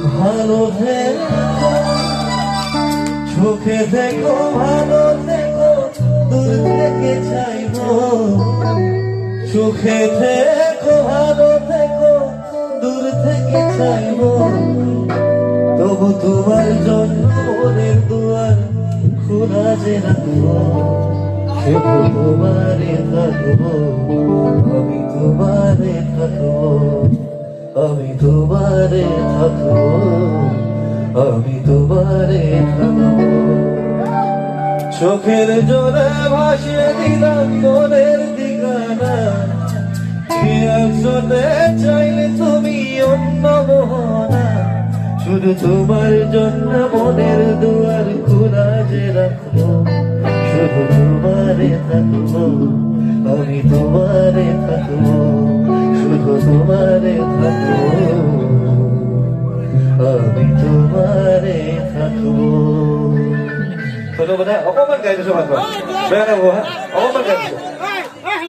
ভালো থেকো, সুখে থেকো, ভালো থেকো, দূর থেকে চাইবো। সুখে থেকো, ভালো থেকো, দূর থেকে চাইবো। তবু তোমার জন্য মনের দুয়ার খোলা যে রাখবো। শুধু তোমারে থাকবো, আমি তোমারে থাকবো, আমি তোমারে থাকবো, আমি তোমারে থাকবো। চোখের জলে ভাসিয়ে দিলাম মনের ঠিকানা। খেয়াল শোনে চাইলে তুমি অন্য মোহনা। শুধু তোমার জন্য মনের দুয়ার খোলা যে রাখবো। শুধু তোমারে থাকবো, আমি তোমারে থাকবো, শুধু তোমারে থাকবো, আমি তোমারে থাকবো। Benar-benar, apa man kayo sa mga? Benar mo ha? Apa man kayo?